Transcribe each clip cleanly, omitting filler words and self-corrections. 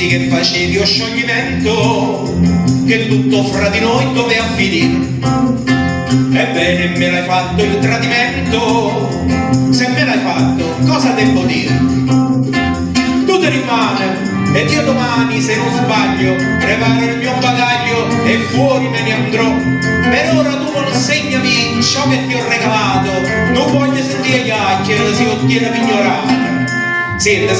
che facevi lo scioglimento, che tutto fra di noi doveva finire. Ebbene me l'hai fatto il tradimento, se me l'hai fatto cosa devo dire? Tu te rimane ed io domani, se non sbaglio, preparo il mio bagaglio e fuori me ne andrò. Per ora tu consegnami ciò che ti ho regalato, non voglio sentire chiacchiere se ottiene ignorata. Senta,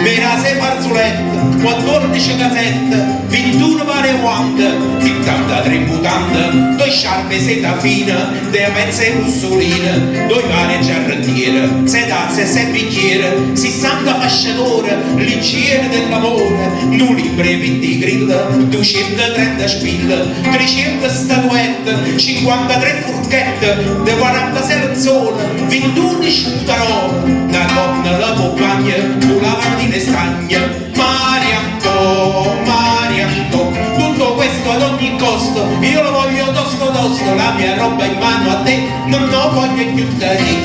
me la sei farzoletta, 14 casette, 21 pare guante, 73 mutande, 2 sciarpe seta fina, 2 pezze mussoline, 2 pare giarrettiere, 6 tazze e 6 bicchiere, 60 fasciature, l'igiene dell'amore, un librevi di grill, 230 spille, 300 statuette, 53 forchette, 46 lenzuola, 21 sputarole, una donna la compagna, un lavandino e stagna. Marianto, tutto questo ad ogni costo, io lo voglio tosto, la mia roba in mano a te, non lo voglio più da te.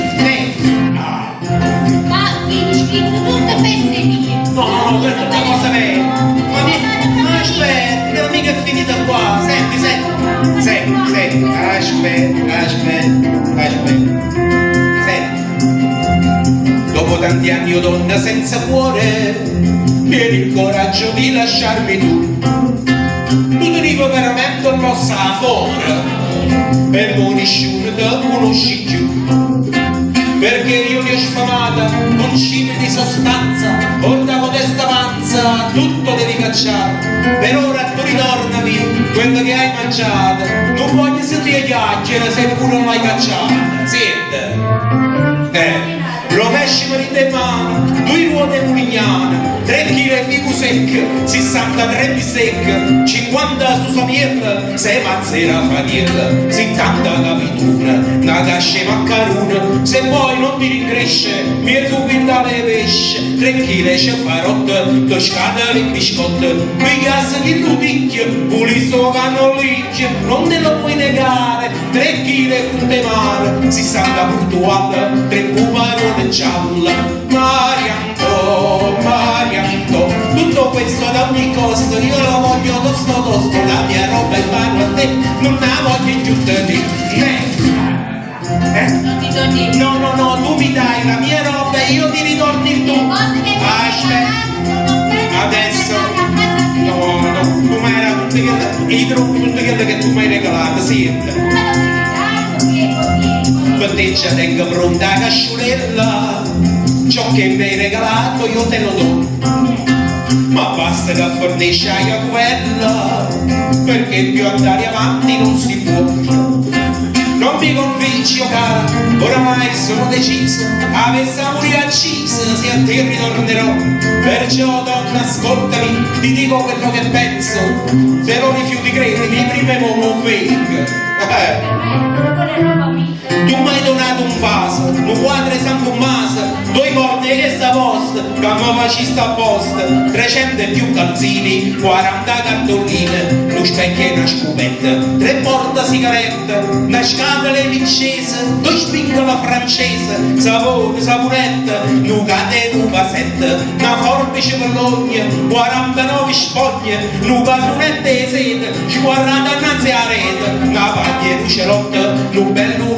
Ma finisci tutte queste mie. No, questa è una cosa vera. Ma aspetta, non mica è finita qua. Senti, aspetta. Senti. Dopo tanti anni io donna senza cuore, vieni il coraggio di lasciarmi tu. Tu tenevo veramente un po' sapore, per non nessuno te conosci più. Perché io ti ho sfamata con cibi di sostanza, porta modesta panza, tutto devi cacciare. Per ora tu ritornami quello che hai mangiato, non voglio sentire chiacchiere se pure non l'hai cacciata. Senti, rovesci per te mano, 2 ruote mulignane, 3 kg figu secco, 63 bistecche, 50 susamielle, 6 mazzera faniella, 70 capituna, una cascia maccarone, se poi non ti ricresce, mi è tu pintare pesce, 3 kg cefarotte, 2 scatole di biscotte, 2 casse di luticchio, pulisto cannollicchio, non te lo puoi negare, 3 kg frutta mare, 60 puntuate, 3 pumarone gialla. Marianto, tutto questo ad ogni costo, io lo voglio tosto, la mia roba in mano a te, non la voglio più da te. Non ti torni. No, tu mi dai la mia roba e io ti ritorni il tuo. Aspetta, adesso, no, tu mi hai tutte quelle che tu mi hai regalato, senti. Per te già tengo pronta la casciulella, ciò che mi hai regalato io te lo do, ma basta che fornisci a quella, perché più andare avanti non si può. Non mi convinci, oh cara, oramai sono deciso, avessi morire accisa se a te ritornerò. Perciò donna ascoltami, ti dico quello che penso, se lo rifiuti credimi, prima non vengo. Tu mi hai donato un vaso, un quadro e sangue un maso, 2 porte che sta posta, che mi faciste apposta, 300 e più calzini, 40 cartoline, uno specchio e una scupetta, 3 porta sigarette, una scatola vincese, 2 spingola francese, sapone, saponetta, un cate e un vasette, una forbice vergogna, 49 spoglie, un casonetto e sete, 40 innanzi alla rete, una paglia e lucerotta, un bello